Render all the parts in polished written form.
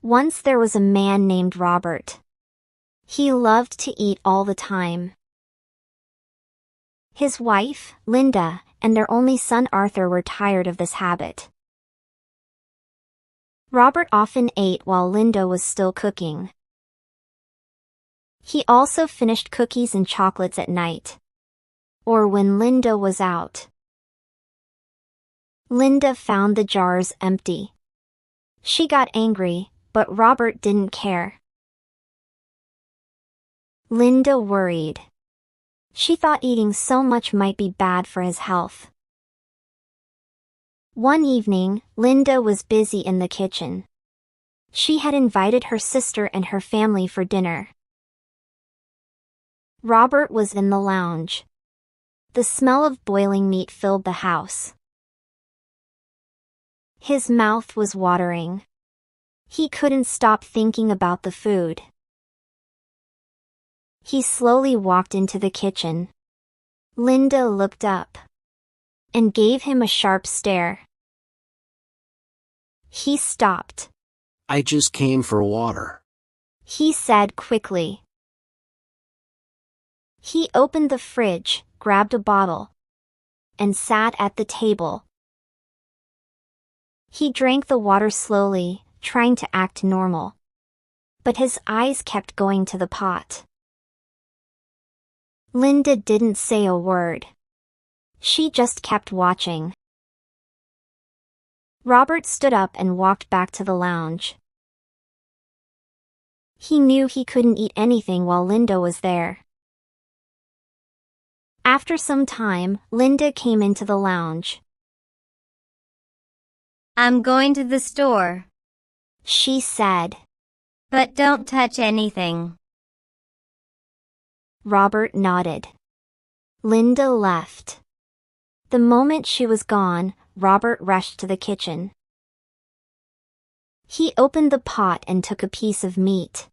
Once there was a man named Robert. He loved to eat all the time. His wife, Linda, and their only son Arthur were tired of this habit. Robert often ate while Linda was still cooking. He also finished cookies and chocolates at night. Or when Linda was out. Linda found the jars empty. She got angry, but Robert didn't care. Linda worried. She thought eating so much might be bad for his health. One evening, Linda was busy in the kitchen. She had invited her sister and her family for dinner. Robert was in the lounge. The smell of boiling meat filled the house. His mouth was watering. He couldn't stop thinking about the food. He slowly walked into the kitchen. Linda looked up and gave him a sharp stare. He stopped. I just came for water, he said quickly. He opened the fridge, grabbed a bottle, and sat at the table. He drank the water slowly, trying to act normal. But his eyes kept going to the pot. Linda didn't say a word. She just kept watching. Robert stood up and walked back to the lounge. He knew he couldn't eat anything while Linda was there. After some time, Linda came into the lounge. I'm going to the store, she said. But don't touch anything. Robert nodded. Linda left. The moment she was gone, Robert rushed to the kitchen. He opened the pot and took a piece of meat.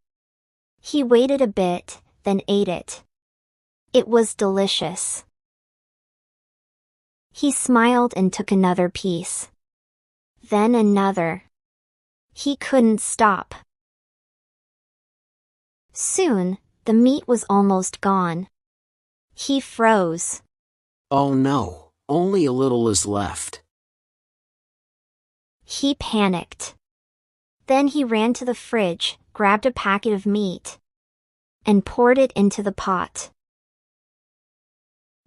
He waited a bit, then ate it. It was delicious. He smiled and took another piece. Then another. He couldn't stop. Soon, the meat was almost gone. He froze. Oh no, only a little is left. He panicked. Then he ran to the fridge, grabbed a packet of meat, and poured it into the pot.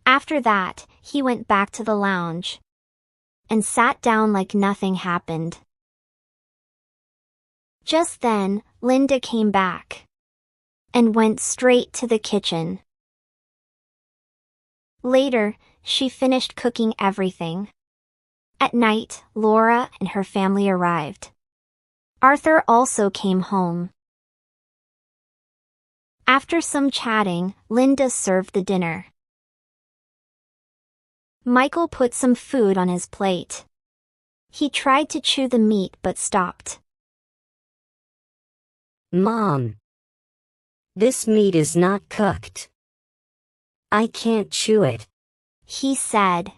After that, he went back to the lounge and sat down like nothing happened. Just then, Linda came back and went straight to the kitchen. Later, she finished cooking everything. At night, Laura and her family arrived. Arthur also came home. After some chatting, Linda served the dinner. Michael put some food on his plate. He tried to chew the meat but stopped. Mom, this meat is not cooked. I can't chew it, he said.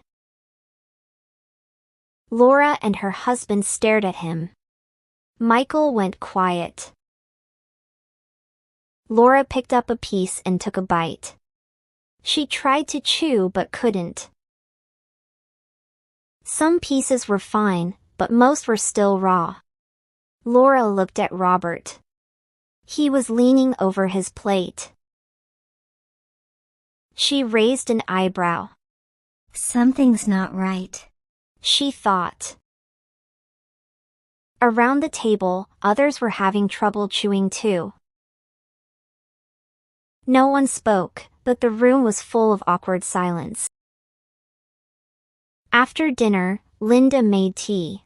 Laura and her husband stared at him. Michael went quiet. Laura picked up a piece and took a bite. She tried to chew but couldn't. Some pieces were fine, but most were still raw. Laura looked at Robert. He was leaning over his plate. She raised an eyebrow. Something's not right, she thought. Around the table, others were having trouble chewing too. No one spoke, but the room was full of awkward silence. After dinner, Linda made tea.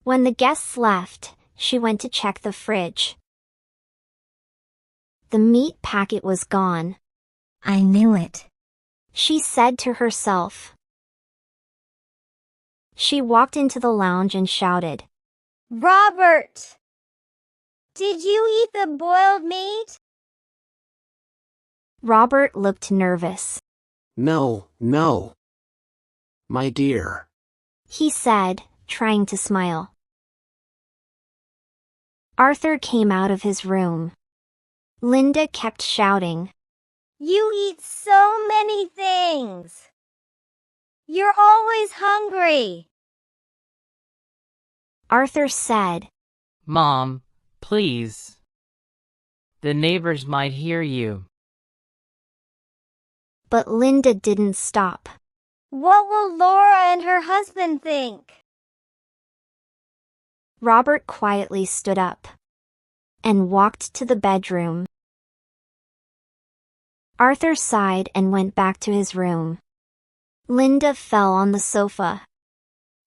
When the guests left, she went to check the fridge. The meat packet was gone. I knew it, she said to herself. She walked into the lounge and shouted, Robert! Did you eat the boiled meat? Robert looked nervous. No, no. My dear, he said, trying to smile. Arthur came out of his room. Linda kept shouting. You eat so many things. You're always hungry. Arthur said, Mom, please. The neighbors might hear you. but Linda didn't stop. What will Laura and her husband think? Robert quietly stood up and walked to the bedroom. Arthur sighed and went back to his room. Linda fell on the sofa.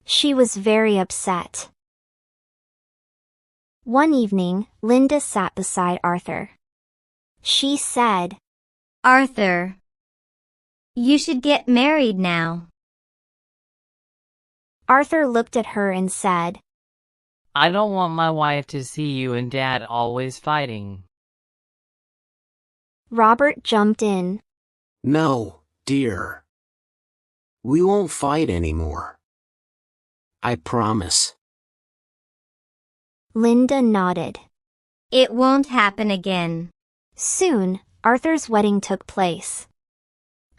She was very upset. One evening, Linda sat beside Arthur. She said, Arthur, you should get married now. Arthur looked at her and said, I don't want my wife to see you and Dad always fighting. Robert jumped in. No, dear. We won't fight anymore. I promise. Linda nodded. It won't happen again. Soon, Arthur's wedding took place.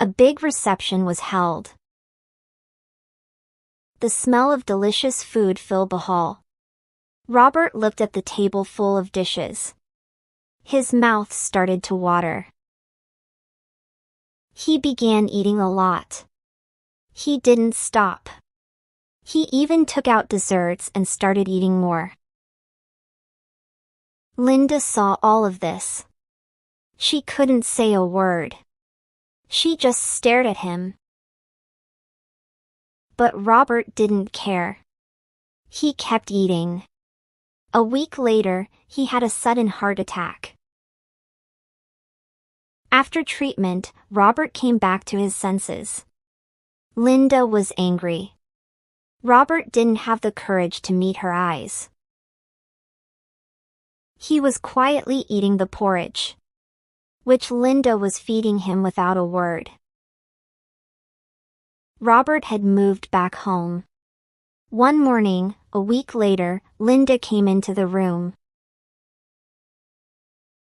A big reception was held. The smell of delicious food filled the hall. Robert looked at the table full of dishes. His mouth started to water. He began eating a lot. He didn't stop. He even took out desserts and started eating more. Linda saw all of this. She couldn't say a word. She just stared at him. But Robert didn't care. He kept eating. A week later, he had a sudden heart attack. After treatment, Robert came back to his senses. Linda was angry. Robert didn't have the courage to meet her eyes. He was quietly eating the porridge, which Linda was feeding him without a word. Robert had moved back home. One morning, a week later, Linda came into the room.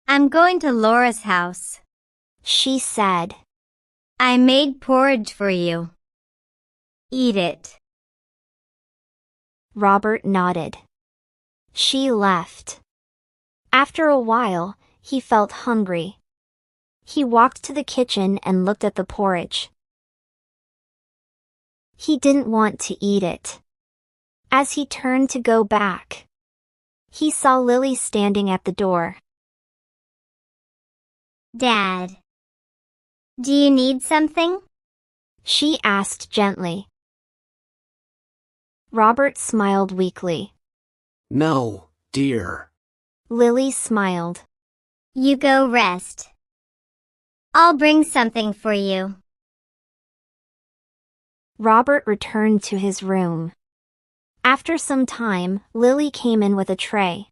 I'm going to Laura's house. She said, I made porridge for you. Eat it. Robert nodded. She left. After a while, he felt hungry. He walked to the kitchen and looked at the porridge. He didn't want to eat it. As he turned to go back, he saw Lily standing at the door. Dad, do you need something? She asked gently. Robert smiled weakly. No, dear. Lily smiled. You go rest. I'll bring something for you. Robert returned to his room. After some time, Lily came in with a tray.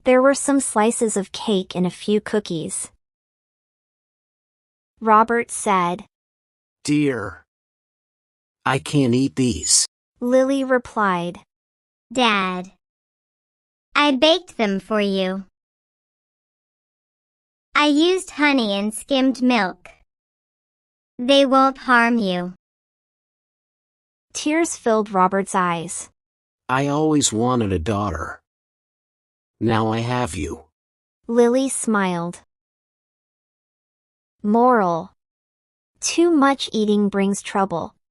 There were some slices of cake and a few cookies. Robert said, Dear. I can't eat these. Lily replied, Dad, I baked them for you. I used honey and skimmed milk. They won't harm you. Tears filled Robert's eyes. I always wanted a daughter. Now I have you. Lily smiled. Moral: too much eating brings trouble.